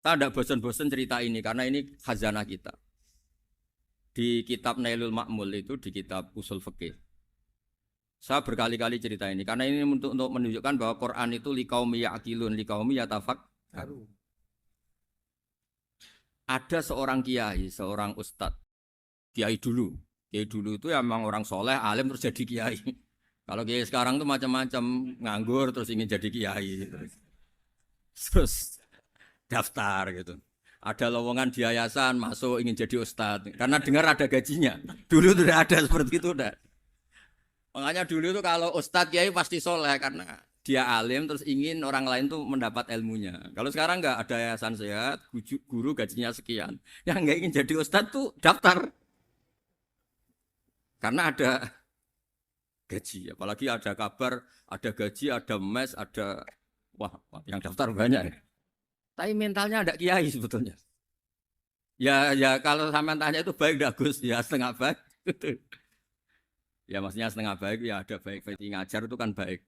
Saya tidak bosan-bosan cerita ini karena ini khazanah kita. Di kitab Nailul Ma'mul itu di kitab Usul Fikih. Saya berkali-kali cerita ini karena ini untuk menunjukkan bahwa Quran itu liqaumi ya'qilun, liqaumi yatafakkarun. Ada seorang kiai, seorang ustadz, kiai dulu. Kiai dulu itu emang orang soleh, alim terus jadi kiai. Kalau kiai sekarang tuh macam-macam, nganggur terus ingin jadi kiai. Terus daftar gitu. Ada lowongan di yayasan masuk ingin jadi ustadz karena dengar ada gajinya. Dulu tuh ada seperti itu udah. Makanya dulu tuh kalau ustadz kiai pasti soleh karena dia alim terus ingin orang lain tuh mendapat ilmunya. Kalau sekarang nggak ada yayasan sehat, guru gajinya sekian. Yang nggak ingin jadi ustadz tuh daftar karena ada gaji. Apalagi ada kabar, ada gaji, ada mes, ada wah yang daftar banyak. Tapi mentalnya ada kiai sebetulnya. Ya kalau sampean tanya itu baik enggak Gus? Ya setengah baik. Ya maksudnya setengah baik ya ada baik ngajar itu kan baik.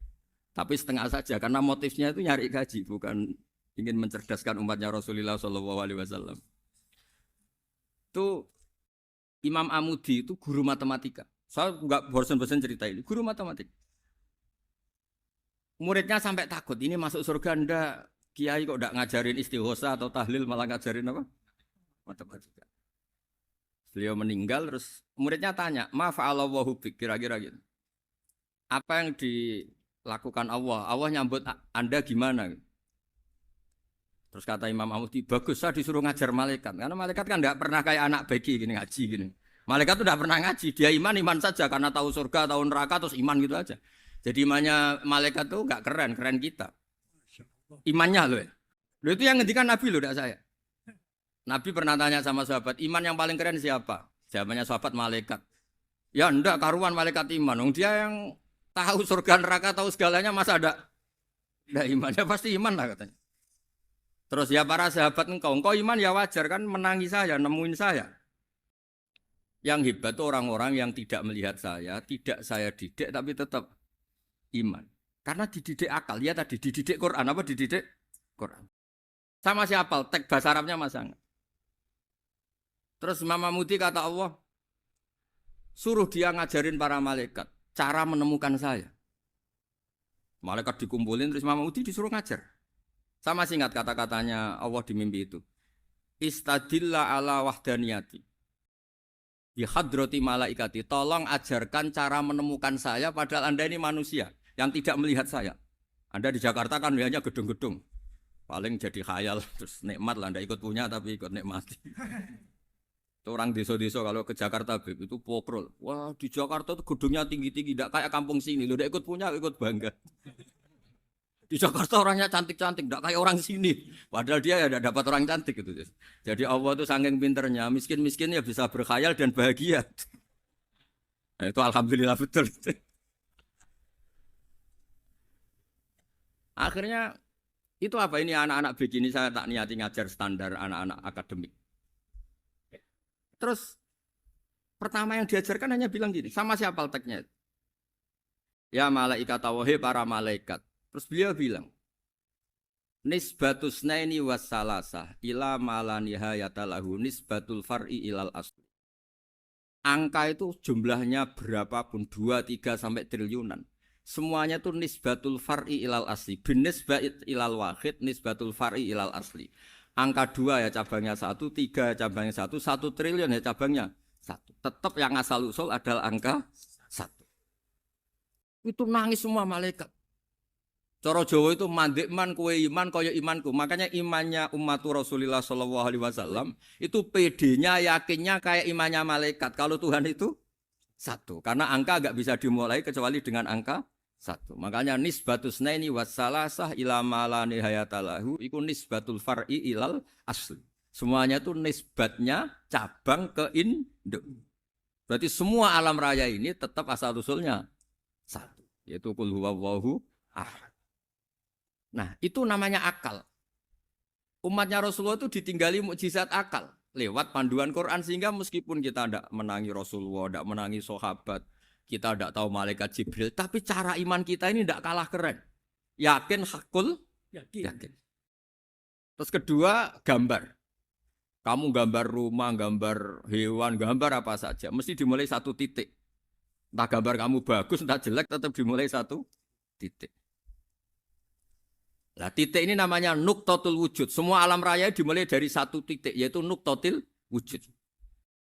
Tapi setengah saja karena motifnya itu nyari gaji bukan ingin mencerdaskan umatnya Rasulullah Shallallahu Alaihi Wasallam. Itu Imam Amudi itu guru matematika. Saya nggak bosan-bosan cerita ini. Guru matematika. Muridnya sampai takut ini masuk surga ndak. Kiai kok ndak ngajarin istighosa atau tahlil malah ngajarin apa? Matematika. Beliau meninggal terus muridnya tanya, "Ma fa'alallahu bik?" Kira-kira gitu. Apa yang dilakukan Allah? Allah nyambut Anda gimana? Terus kata Imam Amudi, "Bagus saya disuruh ngajar malaikat." Karena malaikat kan enggak pernah kayak anak beki gini ngaji gini. Malaikat tuh enggak pernah ngaji, dia iman saja karena tahu surga, tahu neraka terus iman gitu aja. Jadi imannya malaikat tuh enggak keren, keren kita. Imannya loh ya. Loh itu yang ngendikan Nabi loh, enggak saya. Nabi pernah tanya sama sahabat, iman yang paling keren siapa? Jawabannya sahabat malaikat. Ya enggak, karuan malaikat iman. Dia yang tahu surga neraka, tahu segalanya masa ada imannya pasti iman lah katanya. Terus ya para sahabat engkau iman ya wajar kan menangi saya, nemuin saya. Yang hebat itu orang-orang yang tidak melihat saya, tidak saya didik tapi tetap iman. Karena dididik akal, ya tadi dididik Quran, apa dididik Quran. Sama siapa? Teks bahasa Arabnya masang. Terus Imam Amudi kata Allah, suruh dia ngajarin para malaikat cara menemukan saya. Malaikat dikumpulin terus Imam Amudi disuruh ngajar. Sama singkat kata-katanya Allah di mimpi itu. Istadilla ala wahdaniyati. Bihadrati malaikati. Tolong ajarkan cara menemukan saya padahal Anda ini manusia yang tidak melihat saya. Anda di Jakarta kan hanya gedung-gedung. Paling jadi khayal terus nikmat lah Anda ikut punya tapi ikut nikmati. Orang desa-desa kalau ke Jakarta itu pokrol. Wah di Jakarta tuh gedungnya tinggi-tinggi, tidak kayak kampung sini. Lu udah ikut punya, ikut bangga. Di Jakarta orangnya cantik-cantik, tidak kayak orang sini. Padahal dia ya tidak dapat orang cantik gitu. Jadi Allah tuh saking pinternya, miskin-miskin ya bisa berkhayal dan bahagia. Nah, itu alhamdulillah betul. Akhirnya itu apa ini anak-anak begini saya tak niati ngajar standar anak-anak akademik. Terus pertama yang diajarkan hanya bilang gini, sama siapa teknya? Ya malaikat wahi para malaikat. Terus beliau bilang, nisbatus naini wassalasah ila malanihayata lahu nisbatul far'i ilal asli. Angka itu jumlahnya berapapun 2, 3 sampai triliunan. Semuanya itu nisbatul far'i ilal asli. Binisbat ilal wahid nisbatul far'i ilal asli. Angka 2 ya cabangnya 1, 3 cabangnya 1, 1 triliun ya cabangnya 1. Tetap yang asal usul adalah angka 1. Itu nangis semua malaikat. Cara Jawa itu mandek man kue iman kaya imanku. Makanya imannya umat Rasulullah Shallallahu Alaihi Wasallam itu PD-nya yakinnya kayak imannya malaikat. Kalau Tuhan itu 1. Karena angka agak bisa dimulai kecuali dengan angka 1. Makanya nisbatus naini wassalasah ila malani hayatalahu iku nisbatul far'i ilal asli. Semuanya itu nisbatnya cabang ke induk. Berarti semua alam raya ini tetap asal usulnya 1, yaitu qul huwallahu ahad. Nah, itu namanya akal. Umatnya Rasulullah itu ditinggali mukjizat akal lewat panduan Quran sehingga meskipun kita tidak menangi Rasulullah, tidak menangi sahabat, kita tidak tahu malaikat Jibril, tapi cara iman kita ini tidak kalah keren. Yakin hakul yakin. Terus kedua, gambar. Kamu gambar rumah, gambar hewan, gambar apa saja. Mesti dimulai satu titik. Entah gambar kamu bagus, entah jelek, tetap dimulai satu titik. Nah, titik ini namanya nuktotul wujud. Semua alam raya dimulai dari satu titik, yaitu nuktotil wujud.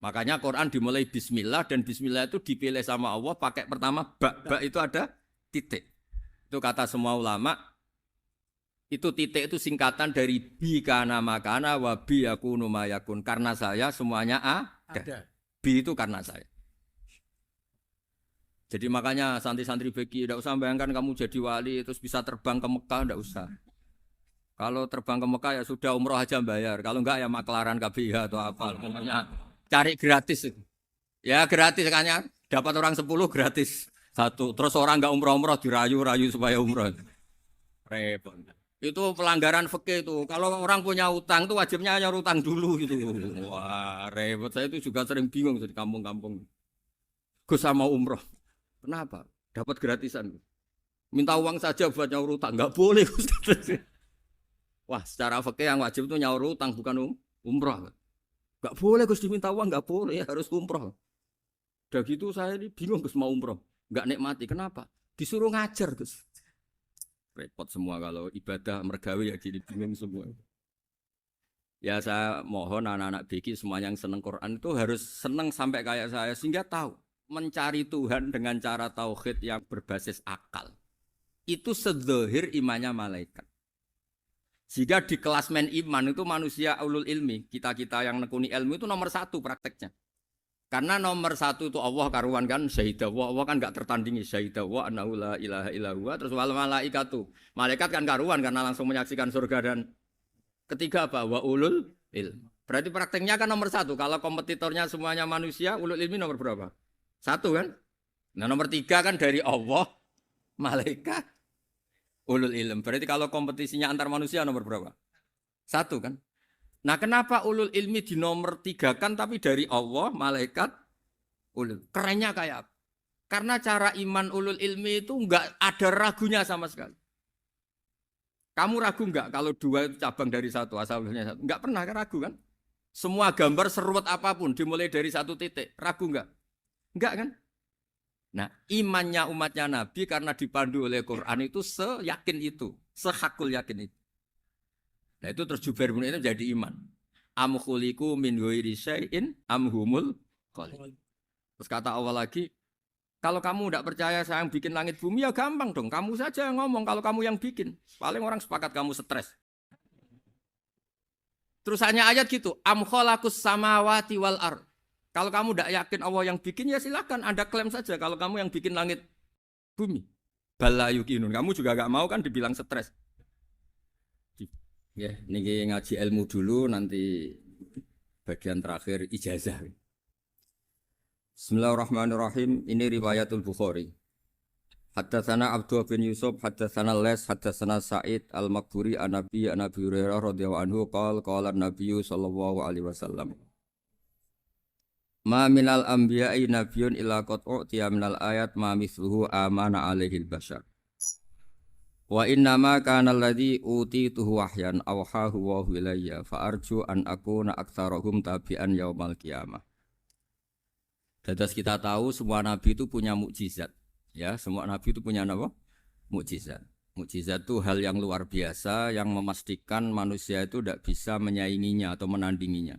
Makanya Quran dimulai bismillah, dan bismillah itu dipilih sama Allah pakai pertama ba. Ba itu ada titik. Itu kata semua ulama. Itu titik itu singkatan dari bi kana makana wa bi yakunu mayakun. Karena saya semuanya ada. Bi itu karena saya. Jadi makanya santri-santri beki tidak usah bayangkan kamu jadi wali terus bisa terbang ke Mekah, tidak usah. Kalau terbang ke Mekah ya sudah umroh aja bayar. Kalau enggak ya maklaran KBH atau apa. Pokoknya cari gratis. Ya gratis kayaknya dapat orang 10 gratis satu. Terus orang enggak umroh-umroh dirayu-rayu supaya umroh. Repot. Itu pelanggaran fikih itu. Kalau orang punya utang itu wajibnya nyaur utang dulu gitu. Wah, repot. Saya itu juga sering bingung di kampung-kampung. Gus sama umroh. Kenapa? Dapat gratisan. Minta uang saja buat nyaur utang. Enggak boleh Gus. Wah, secara fikih yang wajib itu nyaur utang bukan umroh. Enggak boleh Gus diminta uang, enggak boleh, harus umroh. Udah gitu saya ini bingung Gus mau umroh. Enggak nikmati. Kenapa? Disuruh ngajar Gus. Repot semua kalau ibadah mergawe ya jadi bingung semua. Ya saya mohon anak-anak BK semua yang seneng Quran itu harus seneng sampai kayak saya sehingga tahu mencari Tuhan dengan cara tauhid yang berbasis akal. Itu sedzahir imannya malaikat. Jika di kelasmen iman itu manusia ulul ilmi, kita-kita yang nekuni ilmu itu nomor 1 prakteknya. Karena nomor 1 itu Allah karuan kan syahidah Allah kan enggak tertandingi syahidah wa annahu la ilaha illallah terus wal malaikatu. Malaikat kan karuan karena langsung menyaksikan surga dan ketiga apa wa ulul ilm. Berarti prakteknya kan nomor 1. Kalau kompetitornya semuanya manusia, ulul ilmi nomor berapa? 1 kan? Nah nomor 3 kan dari Allah, malaikat, ulul ilm. Berarti kalau kompetisinya antar manusia nomor berapa? 1 kan? Nah kenapa ulul ilmi di nomor 3 kan tapi dari Allah, malaikat, ulul. Kerennya kayak apa? Karena cara iman ulul ilmi itu enggak ada ragunya sama sekali. Kamu ragu enggak kalau 2 itu cabang dari 1, asalnya 1? Enggak pernah ragu kan? Semua gambar seruat apapun dimulai dari 1 titik. Ragu enggak? Enggak kan? Nah imannya umatnya Nabi karena dipandu oleh Quran itu seyakin itu. Sehakul yakin itu. Nah itu terus Jubair bin itu jadi iman. Am khuliqu min ghairi syai'in am humul khaliq. Terus kata Allah lagi, kalau kamu tidak percaya saya yang bikin langit bumi ya gampang dong. Kamu saja yang ngomong kalau kamu yang bikin. Paling orang sepakat kamu stres. Terus hanya ayat gitu, am khalaqus samawati wal ard. Kalau kamu tidak yakin Allah yang bikin ya silakan Anda klaim saja kalau kamu yang bikin langit bumi. Bala yuqinun. Kamu juga enggak mau kan dibilang stres. Ya, niki ngaji ilmu dulu nanti bagian terakhir ijazah. Bismillahirrahmanirrahim. Ini riwayatul Bukhari. Haddatsana Abdullah bin Yusuf, haddatsana Les, haddatsana Sa'id Al-Maqburi an Nabi Hurairah radhiyallahu anhu qala an-nabiy sallallahu alaihi wasallam. Ma minal anbiya'i nabiyyun illa qad u'tiya minal ayat ma mithluhu amana alaihi al-bashar. Wa innama kana alladhi utituhu wahyan awhahu wa ilayya fa arju an akuna aktsarahum tabi'an yaumal qiyamah. Dados kita tahu semua nabi itu punya mukjizat. Ya, semua nabi itu punya apa? Mukjizat. Mukjizat itu hal yang luar biasa yang memastikan manusia itu tidak bisa menyainginya atau menandinginya.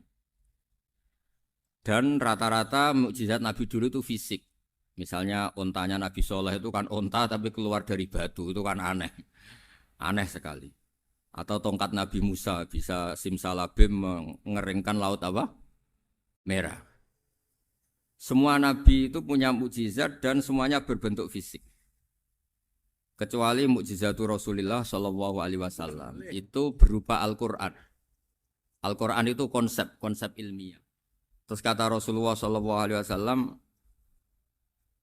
Dan rata-rata mukjizat nabi dulu itu fisik. Misalnya ontanya Nabi Soleh itu kan onta tapi keluar dari batu, itu kan aneh. Aneh sekali. Atau tongkat Nabi Musa bisa simsalabim mengeringkan laut apa? Merah. Semua Nabi itu punya mukjizat dan semuanya berbentuk fisik. Kecuali mukjizatul Rasulullah Shallallahu Alaihi Wasallam itu berupa Al-Quran. Al-Quran itu konsep ilmiah. Terus kata Rasulullah Shallallahu Alaihi Wasallam,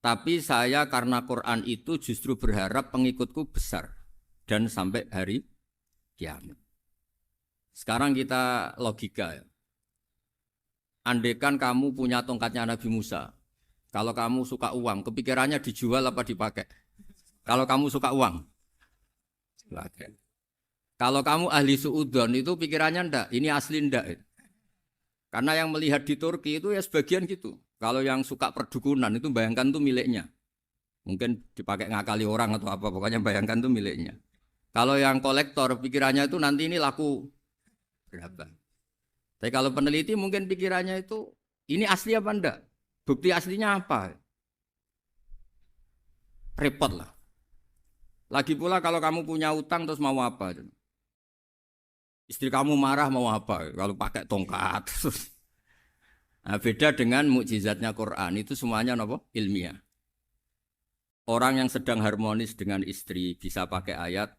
tapi saya karena Quran itu justru berharap pengikutku besar dan sampai hari kiamat. Sekarang kita logika ya. Andaikan kamu punya tongkatnya Nabi Musa, kalau kamu suka uang, kepikirannya dijual apa dipakai? Kalau kamu suka uang, dipakai. Kalau kamu ahli suudzon itu pikirannya ndak, ini asli ndak. Karena yang melihat di Turki itu ya sebagian gitu. Kalau yang suka perdukunan itu bayangkan tuh miliknya. Mungkin dipakai ngakali orang atau apa, pokoknya bayangkan tuh miliknya. Kalau yang kolektor pikirannya itu nanti ini laku berapa. Tapi kalau peneliti mungkin pikirannya itu ini asli apa enggak? Bukti aslinya apa? Repot lah. Lagi pula kalau kamu punya utang terus mau apa? Istri kamu marah mau apa? Kalau pakai tongkat. Nah, beda dengan mukjizatnya Quran itu semuanya apa? Ilmiah. Orang yang sedang harmonis dengan istri bisa pakai ayat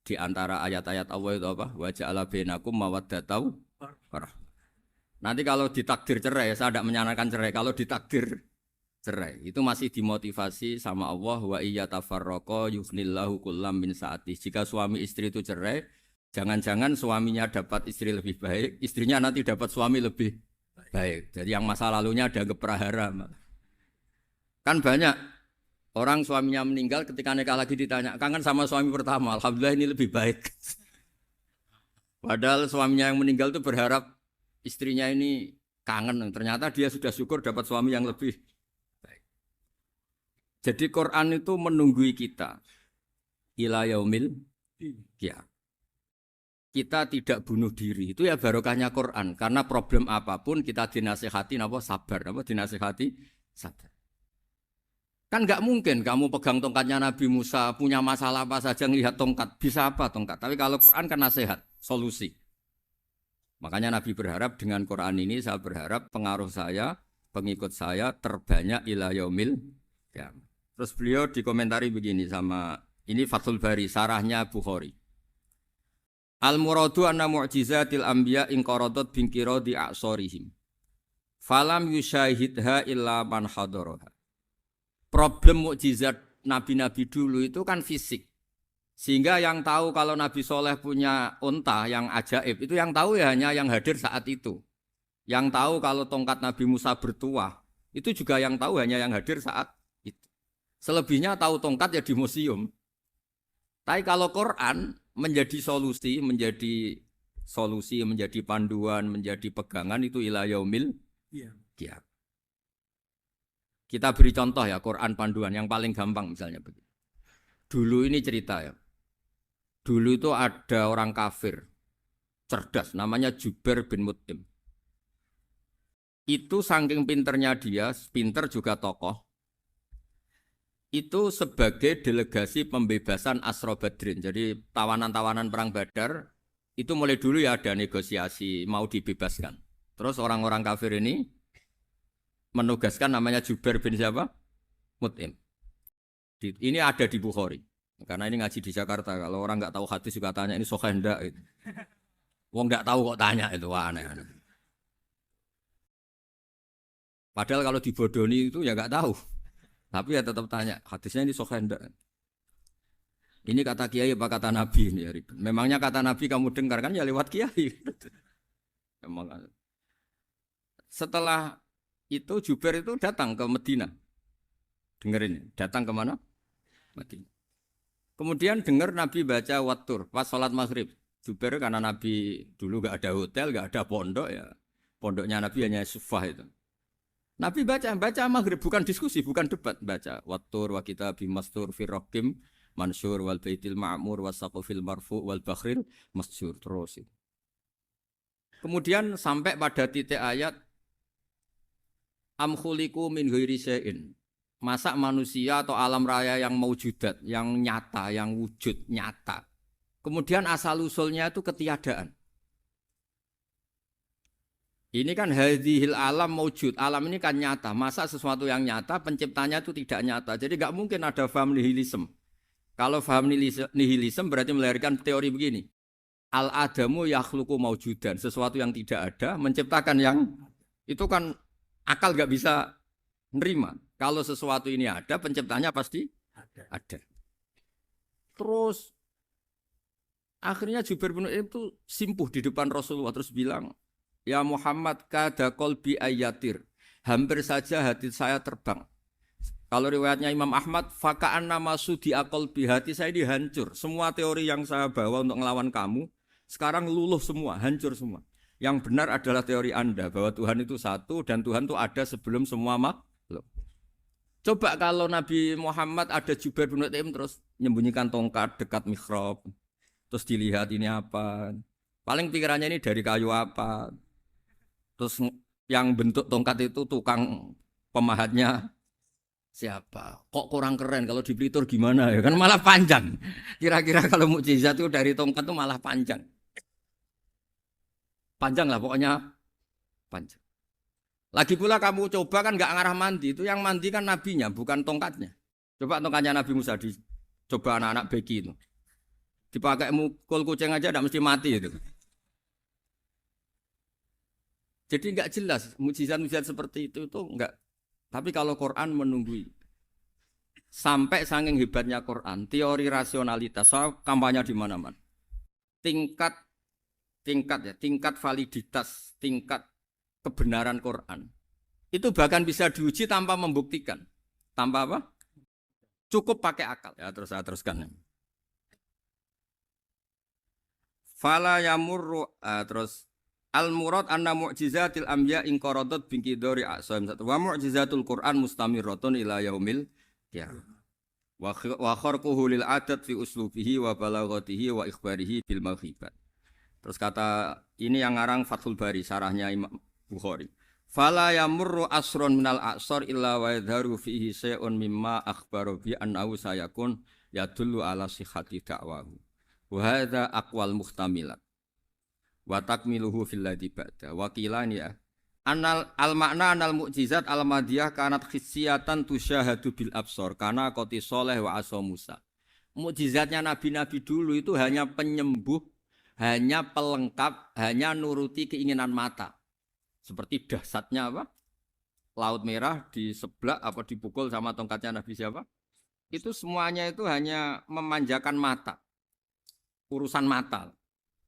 di antara ayat-ayat Allah itu apa? Wa ja'ala bainakum mawaddatau warahmah. Nanti kalau ditakdir cerai, saya tidak menyarankan cerai. Kalau ditakdir cerai, itu masih dimotivasi sama Allah wa iya tafarraqa yughnillahu kullam min saati. Jika suami istri itu cerai, jangan-jangan suaminya dapat istri lebih baik, istrinya nanti dapat suami lebih baik. Jadi yang masa lalunya ada prahara. Kan banyak orang suaminya meninggal ketika nikah lagi ditanya, kangen sama suami pertama, alhamdulillah ini lebih baik. Padahal suaminya yang meninggal itu berharap istrinya ini kangen, ternyata dia sudah syukur dapat suami yang lebih baik. Jadi Quran itu menunggui kita ila yaumil qiyamah. Kita tidak bunuh diri, itu ya barokahnya Quran. Karena problem apapun kita dinasihati apa sabar, apa dinasihati sabar. Kan nggak mungkin kamu pegang tongkatnya Nabi Musa punya masalah apa saja ngelihat tongkat, bisa apa tongkat. Tapi kalau Quran kan nasihat, solusi. Makanya Nabi berharap dengan Quran ini saya berharap pengaruh saya, pengikut saya terbanyak ila yaumil qiyamah. Terus beliau dikomentari begini sama ini Fathul Bari, sarahnya Bukhari. Al-muradu anna mu'jizatil anbiya in qaradat binkiradi a'sorihim. Falam yusyahidha illa man hadaraha. Problem mukjizat nabi-nabi dulu itu kan fisik. Sehingga yang tahu kalau Nabi Soleh punya unta yang ajaib, itu yang tahu ya hanya yang hadir saat itu. Yang tahu kalau tongkat Nabi Musa bertuah, itu juga yang tahu hanya yang hadir saat itu. Selebihnya tahu tongkat ya di museum. Tapi kalau Quran menjadi solusi, menjadi panduan, menjadi pegangan itu ila yaumil qiyamah. Kita beri contoh ya Quran panduan yang paling gampang misalnya begitu. Dulu ini cerita ya. Dulu itu ada orang kafir cerdas namanya Jubair bin Mut'im. Itu saking pinternya dia, pinter juga tokoh. Itu sebagai delegasi pembebasan Asra Badrin. Jadi tawanan-tawanan perang Badar itu mulai dulu ya ada negosiasi mau dibebaskan. Terus orang-orang kafir ini menugaskan namanya Jubair bin siapa? Mut'im. Ini ada di Bukhari. Karena ini ngaji di Jakarta. Kalau orang nggak tahu hadis juga tanya ini sahih enggak? Wong nggak tahu kok tanya itu aneh. Padahal kalau dibodoni itu ya nggak tahu. Tapi ya tetap tanya, hadisnya ini sahih enggak? Ini kata kiai apa kata nabi ini ya ribet. Memangnya kata nabi kamu dengar kan ya lewat kiai. Memang. Setelah itu Jubair itu datang ke Medina. Dengerin, datang ke mana? Medina. Kemudian dengar Nabi baca Wattur pas sholat maghrib. Jubair karena Nabi dulu gak ada hotel, gak ada pondok ya. Pondoknya Nabi hanya sufah itu. Nabi baca maghrib, bukan diskusi, bukan debat, baca Wattur wa kitabi mastur firrokim mansur wal baitil ma'mur wasaqufil marfu wal bakhril masjur terus. Kemudian sampai pada titik ayat am khuliqu min ghairi syai'in. Masa manusia atau alam raya yang maujudat, yang nyata, yang wujud nyata. Kemudian asal usulnya itu ketiadaan. Ini kan hadhil alam maujud, alam ini kan nyata. Masa sesuatu yang nyata, penciptanya itu tidak nyata. Jadi nggak mungkin ada faham nihilisme. Kalau faham nihilisme berarti melahirkan teori begini. Al-adamu yakhluqu maujudan, sesuatu yang tidak ada, menciptakan yang itu kan akal nggak bisa nerima. Kalau sesuatu ini ada, penciptanya pasti ada. Terus akhirnya Jubair bin Mut'im itu simpuh di depan Rasulullah terus bilang, ya Muhammad kada qalbi ayatir. Hampir saja hati saya terbang. Kalau riwayatnya Imam Ahmad, faka'an nama sudi akol bihati saya ini hancur. Semua teori yang saya bawa untuk ngelawan kamu, sekarang luluh semua, hancur semua. Yang benar adalah teori Anda, bahwa Tuhan itu satu, dan Tuhan itu ada sebelum semua makhluk. Coba kalau Nabi Muhammad ada Jubair bin Mut'im terus menyembunyikan tongkat dekat mihrab, terus dilihat ini apa. Paling pikirannya ini dari kayu apa. Terus yang bentuk tongkat itu tukang pemahatnya siapa? Kok kurang keren kalau di Blitur gimana ya? Kan malah panjang. Kira-kira kalau mukjizat itu dari tongkat itu malah panjang. Panjang lah pokoknya panjang. Lagi pula kamu coba kan nggak ngarah mandi. Itu yang mandi kan nabinya bukan tongkatnya. Coba tongkatnya Nabi Musa coba anak-anak beki itu. Dipakai mukul kucing aja tidak mesti mati itu. Jadi nggak jelas mukjizat-mukjizat seperti itu nggak. Tapi kalau Quran menunggui sampai saking hebatnya Quran, teori rasionalitas, soal kampanye di mana-mana. Tingkat validitas, tingkat kebenaran Quran. Itu bahkan bisa diuji tanpa membuktikan. Tanpa apa? Cukup pakai akal. Ya, terus saya teruskan. Fala yamurru terus al-murad anna mu'jizatil anbiya in qaradat binqidari a'sam wa mu'jizatul Qur'an mustamirratun ila yaumil qiyamah. Wa kharquhu lil adat fi uslubihi wa balaghatihi wa ikhbarihi bil maghibat. Terus kata ini yang ngarang Fathul Bari sarahnya Imam Bukhari. Fala yamurru asrun minal a'sar illa wa yadharu fihi shay'un mimma akhbaru bi annahu sayakun yadullu ala sihhati da'wahu. Wa hadza aqwal muhtamilat. Wa takmiluhu fil ladzi ba'da wa qilani ya anal al makna anal mukjizat al madiyah kanat khissiyatan tusyahadu bil absar kana qoti soleh wa asa Musa. Mukjizatnya nabi-nabi dulu itu hanya penyembuh, hanya pelengkap, hanya nuruti keinginan mata. Seperti dahsyatnya apa? Laut Merah di sebelah apa dipukul sama tongkatnya Nabi siapa? Itu semuanya itu hanya memanjakan mata. Urusan mata.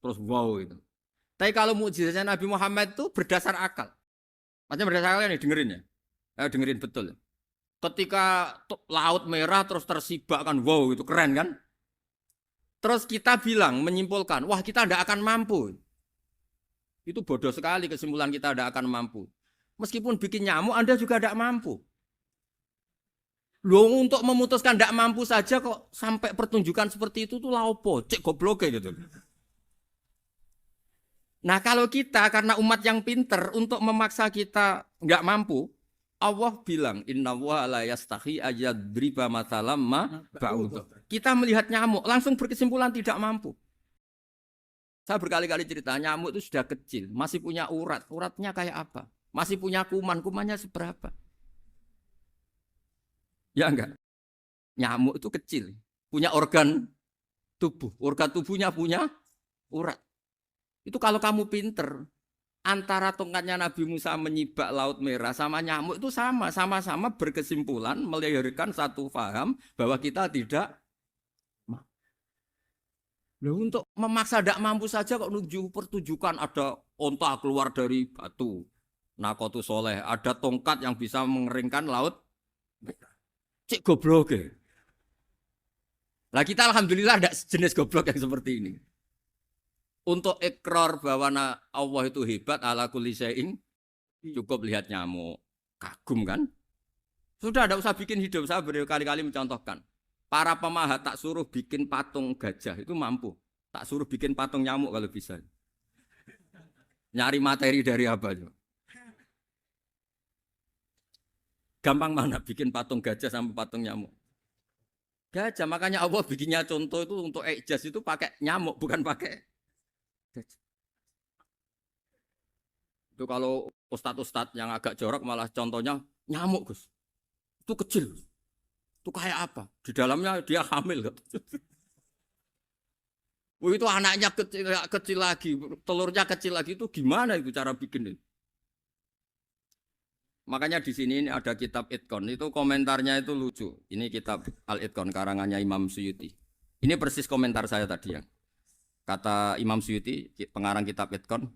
Terus wow itu. Tapi kalau mukjizatnya Nabi Muhammad itu berdasar akal. Maksudnya berdasar akal nih dengerin ya. Dengerin betul. Ketika Laut Merah terus tersibak kan, wow itu keren kan. Terus kita bilang, menyimpulkan, wah kita tidak akan mampu. Itu bodoh sekali kesimpulan kita tidak akan mampu. Meskipun bikin nyamuk Anda juga tidak mampu. Loh untuk memutuskan tidak mampu saja kok sampai pertunjukan seperti itu tuh laopo, cek goblok gitu. Nah kalau kita karena umat yang pinter untuk memaksa kita nggak mampu, Allah bilang Inna wa la yastahi ayadriba mathalam ma ba'ud. Kita melihat nyamuk langsung berkesimpulan tidak mampu. Saya berkali-kali cerita nyamuk itu sudah kecil, masih punya urat, uratnya kayak apa? Masih punya kuman, kumannya seberapa? Ya enggak. Nyamuk itu kecil, punya organ tubuhnya punya urat. Itu kalau kamu pinter, antara tongkatnya Nabi Musa menyibak Laut Merah sama nyamuk itu sama-sama berkesimpulan melahirkan satu faham bahwa kita tidak mampu. Loh, untuk memaksa tidak mampu saja kok nuju pertunjukan ada onta keluar dari batu, Nakotu Soleh, ada tongkat yang bisa mengeringkan Laut Merah. Cik goblok ya. Lah kita alhamdulillah ada jenis goblok yang seperti ini. Untuk ikrar bahwa Allah itu hebat ala kulli syai'in cukup lihat nyamuk, kagum kan? Sudah tidak usah bikin hidup. Saya berkali-kali mencontohkan. Para pemahat tak suruh bikin patung gajah itu mampu. Tak suruh bikin patung nyamuk kalau bisa. Nyari materi dari apa? Gampang mana bikin patung gajah sama patung nyamuk? Gajah, makanya Allah bikinnya contoh itu untuk ijaz itu pakai nyamuk bukan pakai gajah. Itu kalau ustadz-ustadz yang agak jorok malah contohnya nyamuk Gus. Itu kecil. Itu kayak apa? Di dalamnya dia hamil. Itu anaknya kecil lagi, telurnya kecil lagi itu gimana itu cara bikin itu? Makanya di sini ada kitab Itqon, itu komentarnya itu lucu. Ini kitab Al-Itqon karangannya Imam Suyuti. Ini persis komentar saya tadi ya. Kata Imam Suyuti, pengarang kitab Itqon,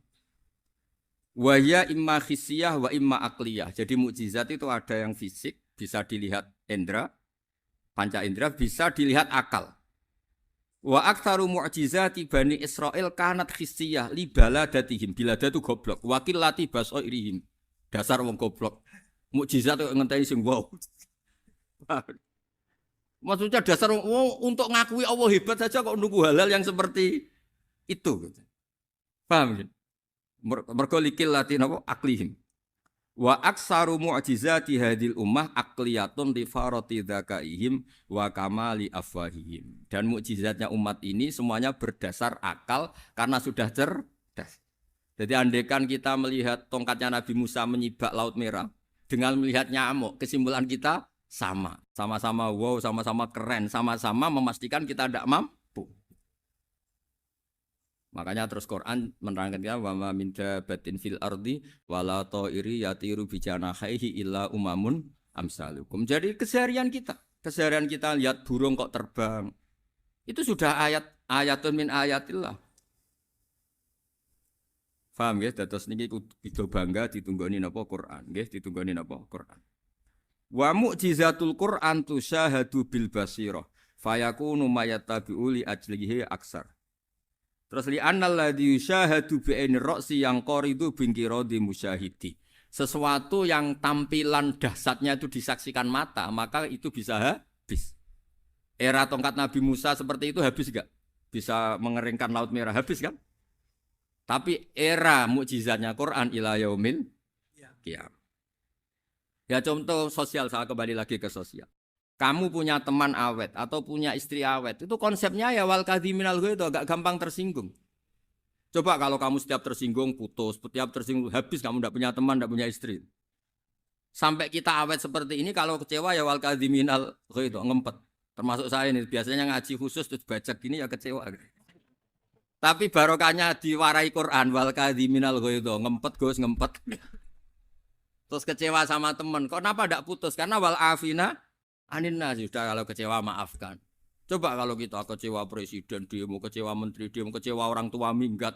wa ya imma khissiyah wa imma aqliyah. Jadi mukjizat itu ada yang fisik, bisa dilihat indra, panca indra, bisa dilihat akal. Wa aktsaru mu'jizati Bani Israil kanat khissiyah li baladatihim. Bilada itu goblok. Wakil lati basoirihim. Dasar wong goblok. Mukjizat kok ngenteni sing wow. Maksudnya dasar untuk ngakui Allah hebat saja kok nunggu halal yang seperti itu. Paham? Mergo likil lati napa aklihim. Wa aksaru mu'jizati hadil ummah akliyatun li farati dzakaihim wa kamali afwahihim. Dan mukjizatnya umat ini semuanya berdasar akal karena sudah cerdas. Jadi andekan kita melihat tongkatnya Nabi Musa menyibak Laut Merah dengan melihat nyamuk, kesimpulan kita sama. Sama-sama wow, sama-sama keren, sama-sama memastikan kita tidak mampu. Makanya terus Quran menerangkan kita wa ma min dabatin fil ardi wala ta'iri yatiru bijanahihi illa umamun amsalukum. Jadi keseharian kita lihat burung kok terbang. Itu sudah ayatun min ayatillah. Paham nggih? Dados niki kudu bangga ditunggoni napa Quran, nggih, ditunggoni napa Quran. Wa mu'jizatul Quran tusyahadu bil basirah fayakunu mayatabi'u li ajlihi aksar. Terus li annal ladzi yusyahadu bi ainir ra'si yang qaridu bingkiradi musyahidi. Sesuatu yang tampilan dahsyatnya itu disaksikan mata, maka itu bisa habis. Era tongkat Nabi Musa seperti itu habis enggak? Bisa mengeringkan Laut Merah, habis kan? Tapi era mukjizatnya Quran ila yaumil qiyamah. Ya contoh sosial, saya kembali lagi ke sosial. Kamu punya teman awet atau punya istri awet, itu konsepnya ya wal kadhiminal ghaidh, agak gampang tersinggung. Coba kalau kamu setiap tersinggung putus, setiap tersinggung habis, kamu tidak punya teman, tidak punya istri. Sampai kita awet seperti ini, kalau kecewa ya wal kadhiminal ghaidh, ngempet. Termasuk saya ini, biasanya ngaji khusus terus baca gini ya kecewa. Tapi barokahnya diwarai Quran wal kadhiminal ghaidh, ngempet Gus, ngempet. Terus kecewa sama teman, kenapa tidak putus? Karena wal afina aninna, sudah kalau kecewa maafkan. Coba kalau kita kecewa presiden demo, kecewa menteri demo, kecewa orang tua minggat.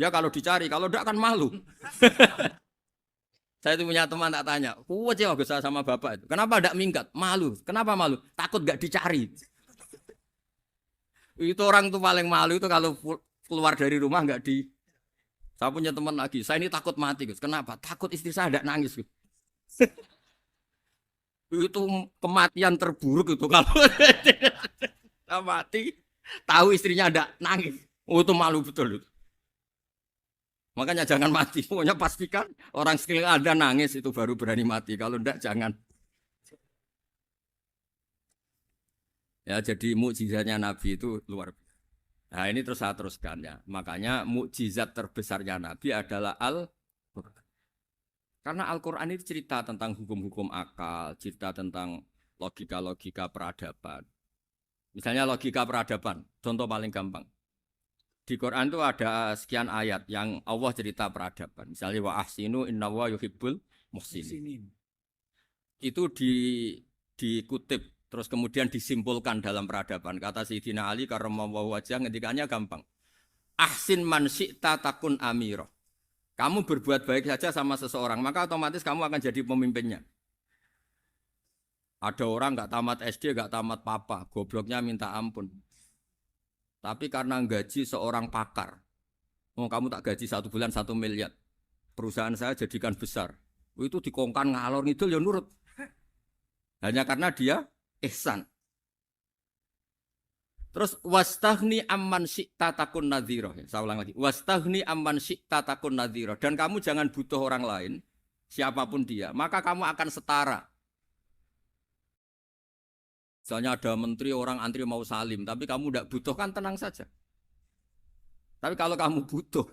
Ya kalau dicari, kalau tidak kan malu. Saya itu punya teman tak tanya, kecewa Gus sama bapak itu. Kenapa tidak minggat? Malu. Kenapa malu? Takut gak dicari. Itu orang tuh paling malu itu kalau keluar dari rumah nggak di. Saya punya teman lagi, saya ini takut mati Gus. Kenapa? Takut istri saya tidak nangis Gus. Itu kematian terburuk itu kalau mati tahu istrinya ada nangis, itu malu betul itu. Makanya jangan mati, pokoknya pastikan orang sekeliling Anda nangis itu baru berani mati, kalau enggak jangan. Ya jadi mukjizatnya Nabi itu luar biasa. Nah ini terus saya teruskan ya, makanya mukjizat terbesarnya Nabi adalah Al-Quran. Karena Al-Quran itu cerita tentang hukum-hukum akal, cerita tentang logika-logika peradaban. Misalnya logika peradaban, contoh paling gampang. Di Quran itu ada sekian ayat yang Allah cerita peradaban. Misalnya wa ahsinu innallaha yuhibbul muhsinin. Itu dikutip, terus kemudian disimpulkan dalam peradaban. Kata Sayyidina Ali karramallahu wajhah ngendikannya gampang. Ahsin man syi'ta takun amirah. Kamu berbuat baik saja sama seseorang, maka otomatis kamu akan jadi pemimpinnya. Ada orang nggak tamat SD, nggak tamat papa, gobloknya minta ampun. Tapi karena gaji seorang pakar, kamu tak gaji 1 bulan 1 miliar, perusahaan saya jadikan besar. Itu dikongkan ngalor ngidul ya nurut. Hanya karena dia ihsan. Terus wastaghni amman syi'ta takun nadhira. Saya ulang lagi. Wastaghni amman syi'ta takun nadhira. Dan kamu jangan butuh orang lain, siapapun dia, maka kamu akan setara. Misalnya ada menteri orang antri mau salim, tapi kamu tidak butuh, kan tenang saja. Tapi kalau kamu butuh,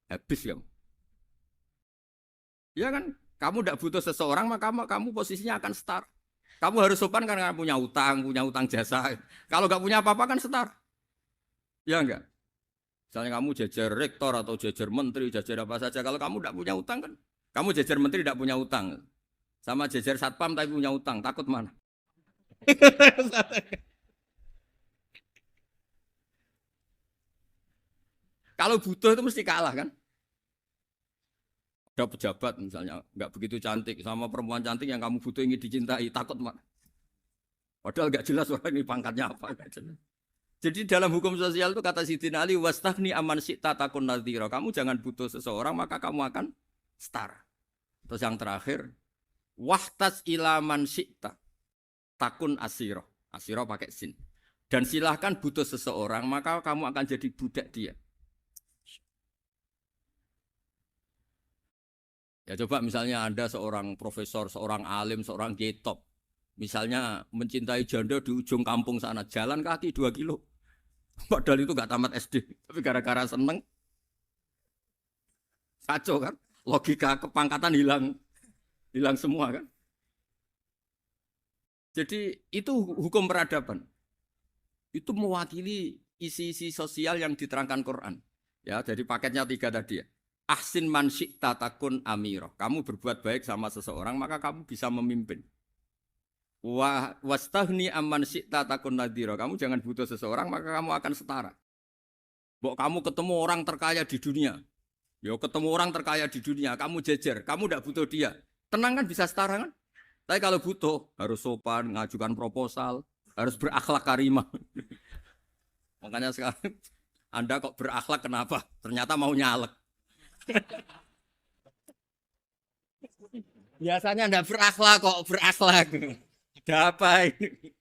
habis kamu. Ya kan? Kamu tidak butuh seseorang, maka kamu posisinya akan setara. Kamu harus sopan karena punya utang jasa. Kalau nggak punya apa-apa kan setara. Ya enggak? Misalnya kamu jajar rektor atau jajar menteri, jajar apa saja. Kalau kamu tidak punya utang kan, kamu jajar menteri tidak punya utang. Sama jajar satpam tapi punya utang, takut mana? Kalau butuh itu mesti kalah kan? Ada pejabat misalnya nggak begitu cantik sama perempuan cantik yang kamu butuh ingin dicintai, takut mak. Padahal nggak jelas orang ini pangkatnya apa. Jadi dalam hukum sosial itu kata Sidin Ali, wastahni aman syi'ta takun nadhira. Kamu jangan butuh seseorang maka kamu akan setara. Terus yang terakhir, wahtas ilaman syi'ta takun asiro. Asiro pakai sin. Dan silahkan butuh seseorang maka kamu akan jadi budak dia. Ya coba misalnya Anda seorang profesor, seorang alim, seorang getop. Misalnya mencintai janda di ujung kampung sana, jalan kaki 2 kilo. Padahal itu gak tamat SD. Tapi gara-gara seneng, kacau kan. Logika kepangkatan hilang semua kan. Jadi itu hukum peradaban. Itu mewakili isi-isi sosial yang diterangkan Quran. Ya, jadi paketnya 3 tadi ya. Ahsin man syi'ta takun amirah. Kamu berbuat baik sama seseorang maka kamu bisa memimpin. Wastahni amman syi'ta takun nadhira. Kamu jangan butuh seseorang maka kamu akan setara. Mbok kamu ketemu orang terkaya di dunia. Ya ketemu orang terkaya di dunia, kamu jejer, kamu tidak butuh dia. Tenang kan bisa setara kan? Tapi kalau butuh harus sopan, ngajukan proposal, harus berakhlak karimah. Makanya sekarang Anda kok berakhlak kenapa? Ternyata mau nyalek. Biasanya Anda berakhlak kok berakhlak. Ada apa ini?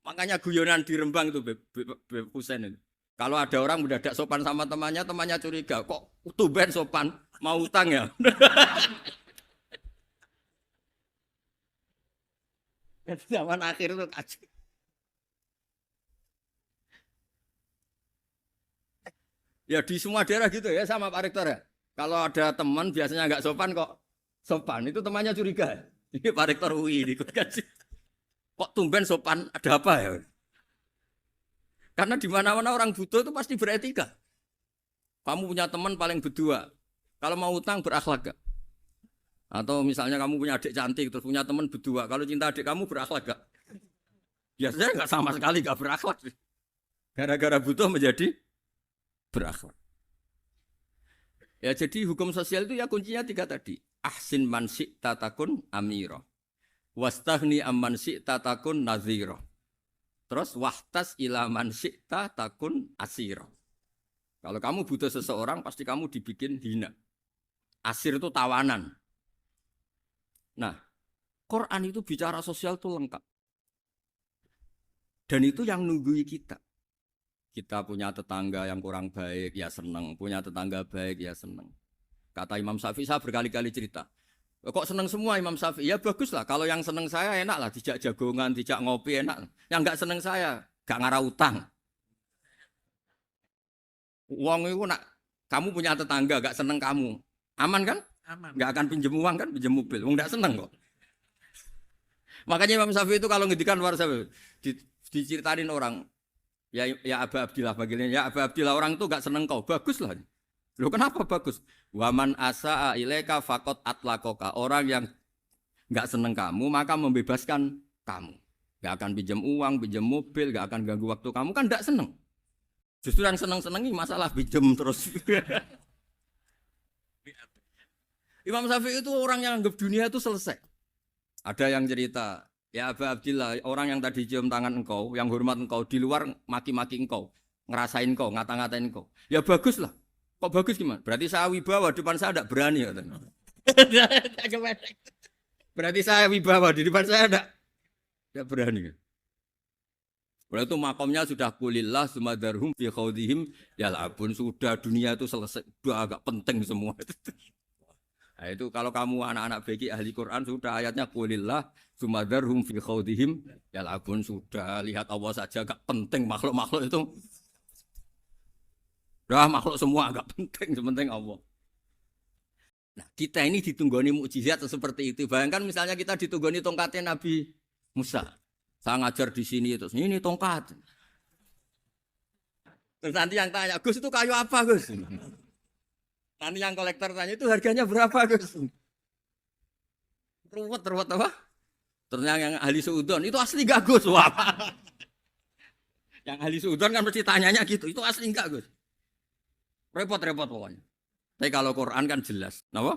Makanya guyonan di Rembang itu Beb Husein itu. Kalau ada orang mendadak sopan sama temannya, temannya curiga. Kok tumben sopan? Mau utang ya? Zaman akhir itu kacau. Ya di semua daerah gitu ya sama Pak Rektor ya. Kalau ada teman biasanya nggak sopan kok sopan, itu temannya curiga. Ini Pak Rektor UI ikut kasih. Kok tumben sopan? Ada apa ya? Karena di mana-mana orang butuh itu pasti beretika. Kamu punya teman paling berdua. Kalau mau utang berakhlak gak? Atau misalnya kamu punya adik cantik terus punya teman berdua. Kalau cinta adik kamu berakhlak gak? Biasanya nggak sama sekali nggak berakhlak. Gara-gara butuh menjadi berakhlak. Ya jadi hukum sosial itu ya kuncinya 3 tadi. Ahsin man syi'ta takun amira. Wastahni amman syi'ta takun nadhira. Terus wahtas ila man syi'ta takun asira. Kalau kamu butuh seseorang pasti kamu dibikin hina. Asir itu tawanan. Nah, Quran itu bicara sosial itu lengkap. Dan itu yang nunggui kita. Kita punya tetangga yang kurang baik, ya seneng. Punya tetangga baik, ya seneng. Kata Imam Syafi'i, saya berkali-kali cerita. Kok seneng semua Imam Syafi'i? Ya bagus lah. Kalau yang seneng saya enak lah. Dijak jagongan, dijak ngopi enak. Yang nggak seneng saya, gak ngarah utang. Uang itu nak, kamu punya tetangga gak seneng kamu. Aman kan? Aman. Gak akan pinjem uang kan, pinjem mobil. Uang gak seneng kok. Makanya Imam Syafi'i itu kalau ngedikan luar Syafi'i, diceritain orang. Ya Aba Abdillah bagiannya. Ya Aba Abdillah orang itu gak seneng kau. Bagus lah. Loh kenapa bagus? Waman asa'a ilaika faqad atlaqaka. Orang yang gak seneng kamu maka membebaskan kamu. Gak akan pinjam uang, pinjam mobil, gak akan ganggu waktu kamu kan gak seneng. Justru yang seneng-senengi masalah pinjam terus. Imam Syafi'i itu orang yang anggap dunia itu selesai. Ada yang cerita, ya Aba Abdillah, orang yang tadi cium tangan engkau, yang hormat engkau, di luar maki-maki engkau, ngerasain engkau, ngata-ngatain engkau. Ya bagus lah. Kok bagus gimana? Berarti saya wibawa, depan saya tidak berani. Berarti saya wibawa, di depan saya tidak berani. Berarti itu makomnya sudah kulillah, sumadarhum fi khawdihim, yal'abun. Sudah dunia itu selesai, sudah agak penting semua. Nah itu kalau kamu anak-anak beki ahli Quran sudah ayatnya kulillah, sumadarhum fi khawdihim, yal'abun. Sudah lihat Allah saja agak penting makhluk-makhluk itu. Dah makhluk semua agak penting, sepenting Allah. Nah, kita ini ditunggoni mukjizat seperti itu. Bayangkan misalnya kita ditunggoni tongkatnya Nabi Musa. Saya ngajar di sini terus ini tongkat. Terus nanti yang tanya, Gus itu kayu apa, Gus? Nanti yang kolektor tanya itu harganya berapa, Gus? Ruwet apa? Terus yang ahli suudon itu asli enggak, Gus? Wah. Yang ahli suudon kan mesti tanyanya gitu, itu asli enggak, Gus? Repot pokoknya. Tapi kalau Quran kan jelas. Napa?